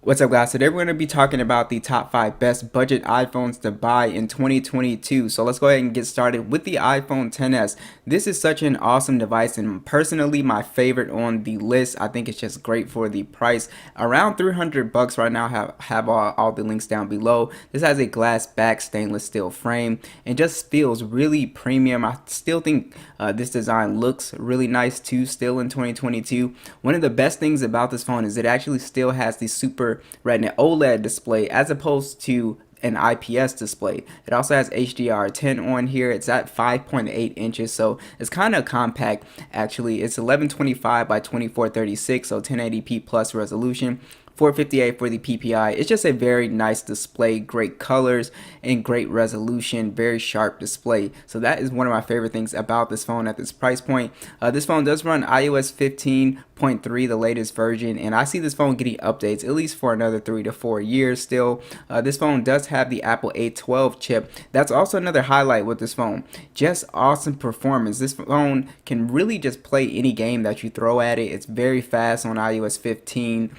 What's up, guys? Today we're going to be talking about the top 5 best budget iPhones to buy in 2022. So let's go ahead and get started with the iPhone XS. This is such an awesome device and personally my favorite on the list. I think it's just great for the price. Around 300 bucks right now. Have all the links down below. This has a glass back stainless steel frame and just feels really premium. I still think this design looks really nice too still in 2022. One of the best things about this phone is it actually still has the Super Retina OLED display as opposed to an IPS display. It also has HDR10 on here. It's at 5.8 inches, so it's kind of compact actually. It's 1125 by 2436, so 1080p plus resolution. 458 for the PPI. It's just a very nice display, great colors and great resolution, very sharp display. So that is one of my favorite things about this phone at this price point. This phone does run iOS 15.3, the latest version, and I see this phone getting updates at least for another 3 to 4 years still. This phone does have the Apple A12 chip. That's also another highlight with this phone. Just awesome performance. This phone can really just play any game that you throw at it. It's very fast on iOS 15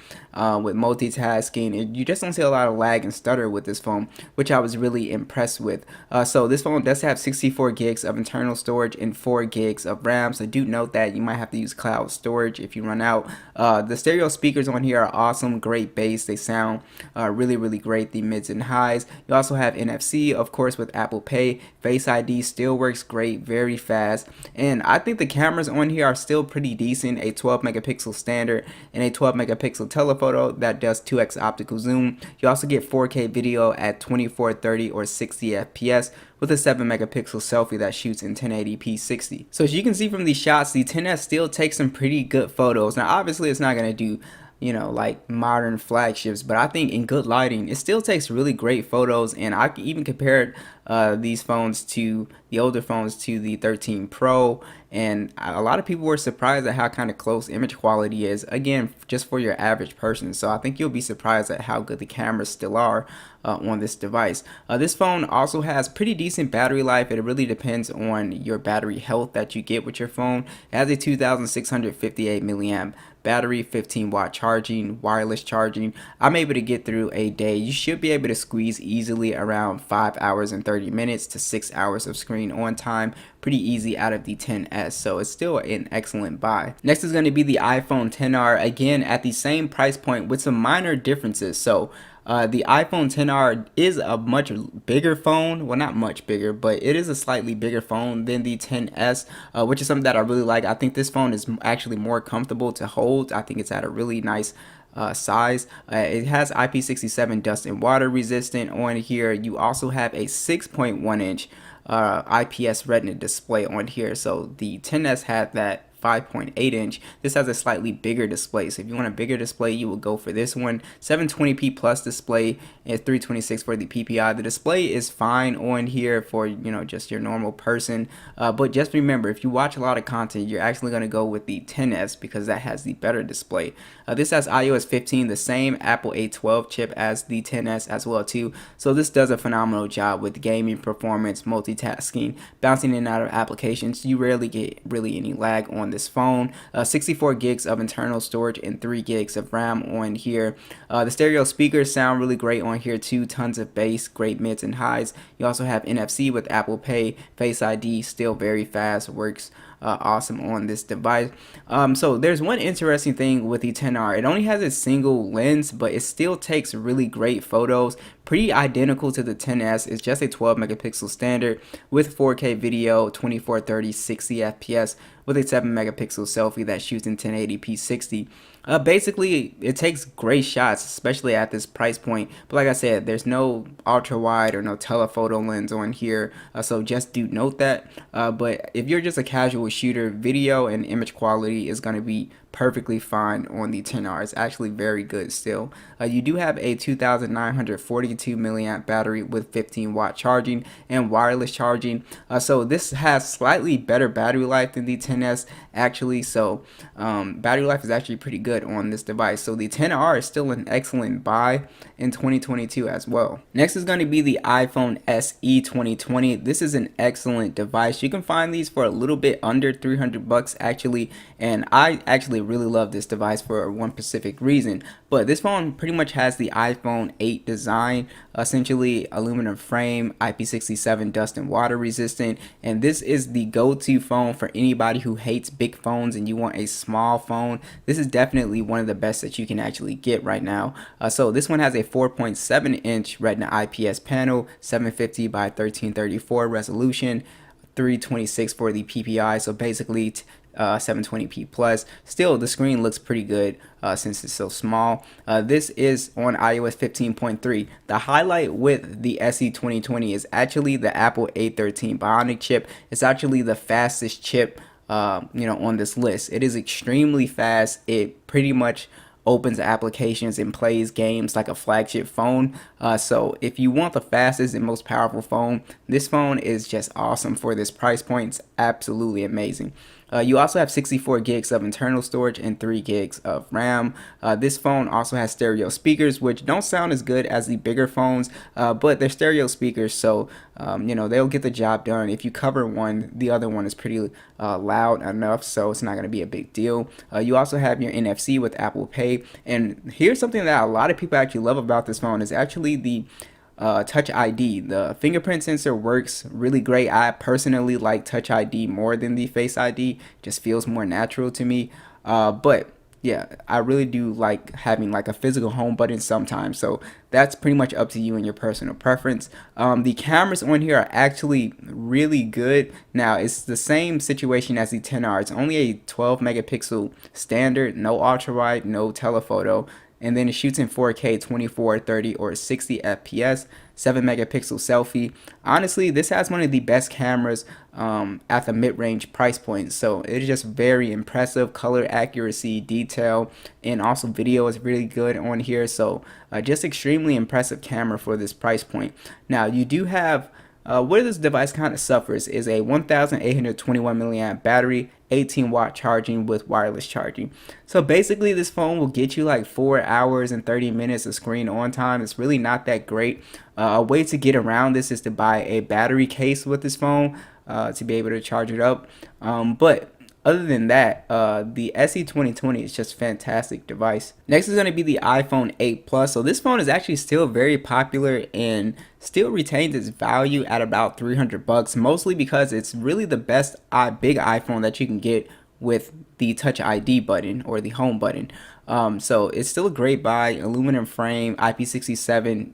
with multitasking, and you just don't see a lot of lag and stutter with this phone, which I was really impressed with. So this phone does have 64 gigs of internal storage and 4 gigs of RAM, so do note that you might have to use cloud storage if you run out. The stereo speakers on here are awesome, great bass. They sound really great, the mids and highs. You also have NFC, of course, with Apple Pay. Face ID still works great, very fast, and I think the cameras on here are still pretty decent. A 12 megapixel standard and a 12 megapixel telephoto that does 2x optical zoom. You also get 4K video at 2430 or 60 FPS with a 7 megapixel selfie that shoots in 1080p 60. So as you can see from these shots, the XS still takes some pretty good photos. Now obviously it's not going to do, you know, like modern flagships, but I think in good lighting it still takes really great photos. And I even compared these phones to the older phones to the 13 Pro, and a lot of people were surprised at how kind of close image quality is, again, just for your average person. So I think you'll be surprised at how good the cameras still are on this device. This phone also has pretty decent battery life. It really depends on your battery health that you get with your phone. It has a 2658 milliamp battery, 15-watt charging, wireless charging. I'm able to get through a day. You should be able to squeeze easily around 5 hours and 30 minutes to 6 hours of screen on time. Pretty easy out of the XS, so it's still an excellent buy. Next is going to be the iPhone XR, again at the same price point with some minor differences. So the iPhone XR is a much bigger phone. Well, not much bigger, but it is a slightly bigger phone than the XS, which is something that I really like. I think this phone is actually more comfortable to hold. I think it's at a really nice size. It has IP67 dust and water resistant on here. You also have a 6.1 inch IPS Retina display on here. So the XS had that 5.8 inch. This has a slightly bigger display, so if you want a bigger display you will go for this one. 720p plus display and 326 for the PPI. The display is fine on here for, you know, just your normal person, but just remember, if you watch a lot of content you're actually going to go with the XS because that has the better display. This has iOS 15, the same Apple A12 chip as the XS as well too, so this does a phenomenal job with gaming performance, multitasking, bouncing in and out of applications. You rarely get really any lag on this phone. 64 gigs of internal storage and 3 gigs of RAM on here. The stereo speakers sound really great on here too. Tons of bass, great mids and highs. You also have NFC with Apple Pay. Face ID still very fast, works awesome on this device. So there's one interesting thing with the XR. It only has a single lens, but it still takes really great photos. Pretty identical to the XS. It's just a 12 megapixel standard with 4K video, 2430 60 FPS with a 7 megapixel selfie that shoots in 1080p 60. Basically it takes great shots, especially at this price point, but like I said, there's no ultra wide or no telephoto lens on here, so just do note that. But if you're just a casual shooter, video and image quality is going to be perfectly fine on the XR. It's actually very good still. You do have a 2942 milliamp battery with 15-watt charging and wireless charging, so this has slightly better battery life than the XS actually. So battery life is actually pretty good on this device, so the XR is still an excellent buy in 2022 as well. Next is going to be the iPhone SE 2020. This is an excellent device. You can find these for a little bit under 300 bucks actually, and I actually personally really love this device for one specific reason. But this phone pretty much has the iPhone 8 design, essentially aluminum frame, IP67 dust and water resistant, and this is the go-to phone for anybody who hates big phones and you want a small phone. This is definitely one of the best that you can actually get right now. So this one has a 4.7-inch Retina IPS panel, 750 by 1334 resolution, 326 for the PPI, so basically 720p plus. Still, the screen looks pretty good since it's so small. This is on iOS 15.3. The highlight with the SE 2020 is actually the Apple A13 Bionic chip. It's actually the fastest chip on this list. It is extremely fast. It pretty much opens applications and plays games like a flagship phone. So if you want the fastest and most powerful phone, this phone is just awesome for this price point. It's absolutely amazing. You also have 64 gigs of internal storage and 3 gigs of RAM. This phone also has stereo speakers, which don't sound as good as the bigger phones, but they're stereo speakers, so they'll get the job done. If you cover one, the other one is pretty loud enough, so it's not going to be a big deal. You also have your NFC with Apple Pay, and here's something that a lot of people actually love about this phone is actually the Touch ID. The fingerprint sensor works really great. I personally like Touch ID more than the Face ID. Just feels more natural to me. But yeah, I really do like having like a physical home button sometimes. So that's pretty much up to you and your personal preference. The cameras on here are actually really good. Now it's the same situation as the 10R. It's only a 12 megapixel standard, no ultra wide, no telephoto, and then it shoots in 4K, 24, 30, or 60 FPS, 7 megapixel selfie. Honestly, this has one of the best cameras at the mid-range price point, so it is just very impressive. Color accuracy, detail, and also video is really good on here, so just extremely impressive camera for this price point. Now you do have where this device kind of suffers is a 1821 milliamp battery, 18-watt charging with wireless charging. So basically this phone will get you like 4 hours and 30 minutes of screen on time. It's really not that great. A way to get around this is to buy a battery case with this phone to be able to charge it up. But other than that, the SE 2020 is just a fantastic device. Next is going to be the iPhone 8 Plus. So this phone is actually still very popular and still retains its value at about $300, mostly because it's really the best big iPhone that you can get with the Touch ID button or the home button. So it's still a great buy. Aluminum frame, IP67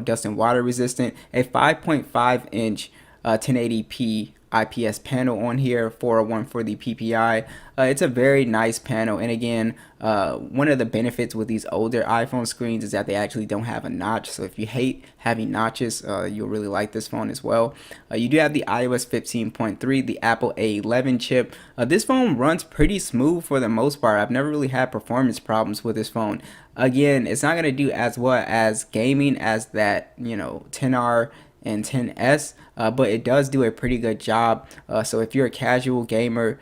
dust and water resistant, a 5.5-inch 1080p IPS panel on here, 401 for the PPI. It's a very nice panel, and again, one of the benefits with these older iPhone screens is that they actually don't have a notch, so if you hate having notches, you'll really like this phone as well. You do have the iOS 15.3, the Apple A11 chip. This phone runs pretty smooth for the most part. I've never really had performance problems with this phone. Again, it's not going to do as well as gaming as that 10R and 10s, but it does do a pretty good job. So if you're a casual gamer,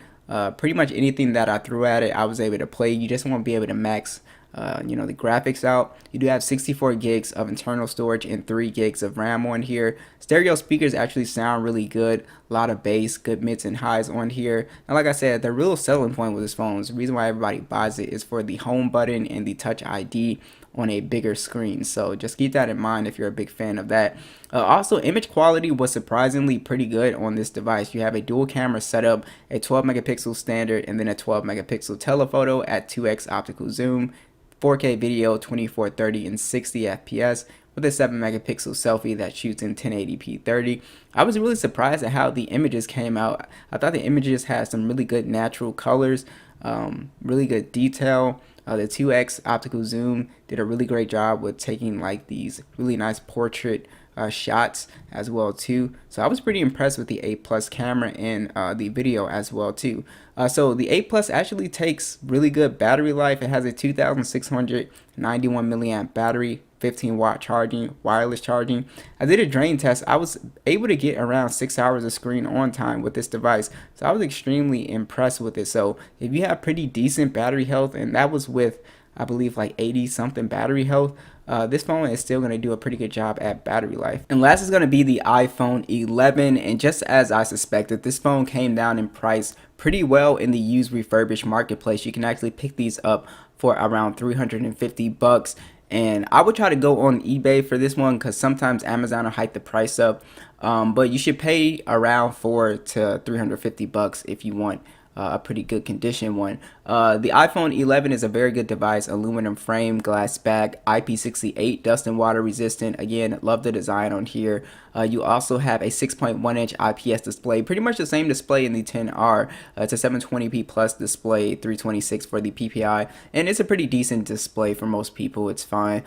pretty much anything that I threw at it I was able to play. You just won't be able to max the graphics out. You do have 64 gigs of internal storage and 3 gigs of RAM on here. Stereo speakers actually sound really good. A lot of bass, good mids and highs on here. And like I said, the real selling point with this phone is the reason why everybody buys it is for the home button and the Touch ID on a bigger screen. So just keep that in mind if you're a big fan of that. Also, image quality was surprisingly pretty good on this device. You have a dual camera setup, a 12 megapixel standard, and then a 12 megapixel telephoto at 2x optical zoom, 4K video, 2430 and 60 FPS, with a 7 megapixel selfie that shoots in 1080p 30. I was really surprised at how the images came out. I thought the images had some really good natural colors, really good detail. The 2x optical zoom did a really great job with taking like these really nice portrait shots as well too. So I was pretty impressed with the 8 Plus camera and the video as well too. So the 8 Plus actually takes really good battery life. It has a 2691 milliamp battery, 15-watt charging, wireless charging. I did a drain test. I was able to get around 6 hours of screen on time with this device, so I was extremely impressed with it. So if you have pretty decent battery health, and that was with I believe like 80 something battery health. This phone is still going to do a pretty good job at battery life. And last is going to be the iPhone 11. And just as I suspected, this phone came down in price pretty well in the used refurbished marketplace. You can actually pick these up for around 350 bucks. And I would try to go on eBay for this one because sometimes Amazon will hike the price up. But you should pay around 4 to 350 bucks if you want a pretty good condition one. The iPhone 11 is a very good device. Aluminum frame, glass back, IP68, dust and water resistant. Again, love the design on here. You also have a 6.1 inch IPS display, pretty much the same display in the 10R. It's a 720p plus display, 326 for the PPI, and it's a pretty decent display for most people. It's fine.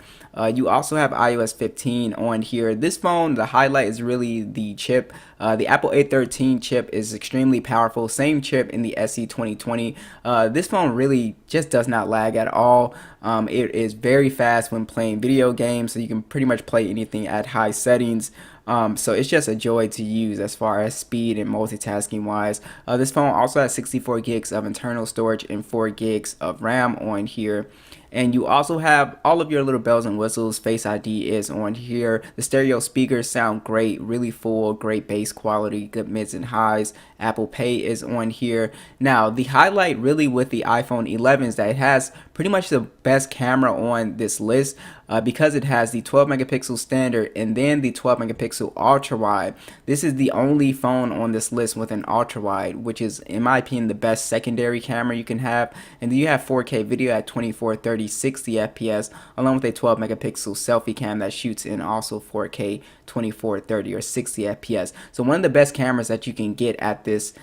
You also have iOS 15 on here. This phone, the highlight is really the chip. The Apple A13 chip is extremely powerful. Same chip in the SE 2020. This phone really just does not lag at all. It is very fast when playing video games, so you can pretty much play anything at high settings. So it's just a joy to use as far as speed and multitasking wise. This phone also has 64 gigs of internal storage and 4 gigs of RAM on here. And you also have all of your little bells and whistles. Face ID is on here. The stereo speakers sound great, really full, great bass quality, good mids and highs. Apple Pay is on here. Now, the highlight really with the iPhone 11 is that it has pretty much the best camera on this list because it has the 12 megapixel standard and then the 12 megapixel ultra wide. This is the only phone on this list with an ultra wide, which is, in my opinion, the best secondary camera you can have. And then you have 4K video at 24, 30, 60 FPS, along with a 12 megapixel selfie cam that shoots in also 4K, 24, 30, or 60 FPS. So one of the best cameras that you can get at this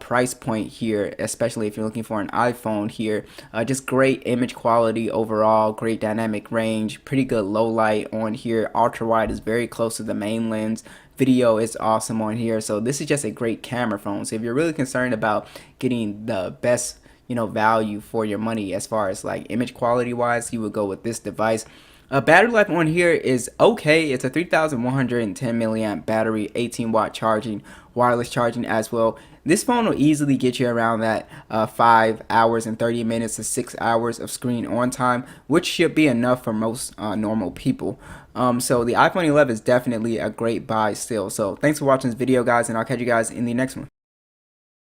price point here, especially if you're looking for an iPhone here. Just great image quality overall, great dynamic range, pretty good low light on here. Ultra wide is very close to the main lens. Video is awesome on here. So this is just a great camera phone. So if you're really concerned about getting the best value for your money as far as like image quality wise, you would go with this device. Battery life on here is okay. It's a 3110 milliamp battery, 18 watt charging, wireless charging as well. This phone will easily get you around that 5 hours and 30 minutes to 6 hours of screen on time, which should be enough for most normal people. So the iPhone 11 is definitely a great buy still. So thanks for watching this video, guys, and I'll catch you guys in the next one.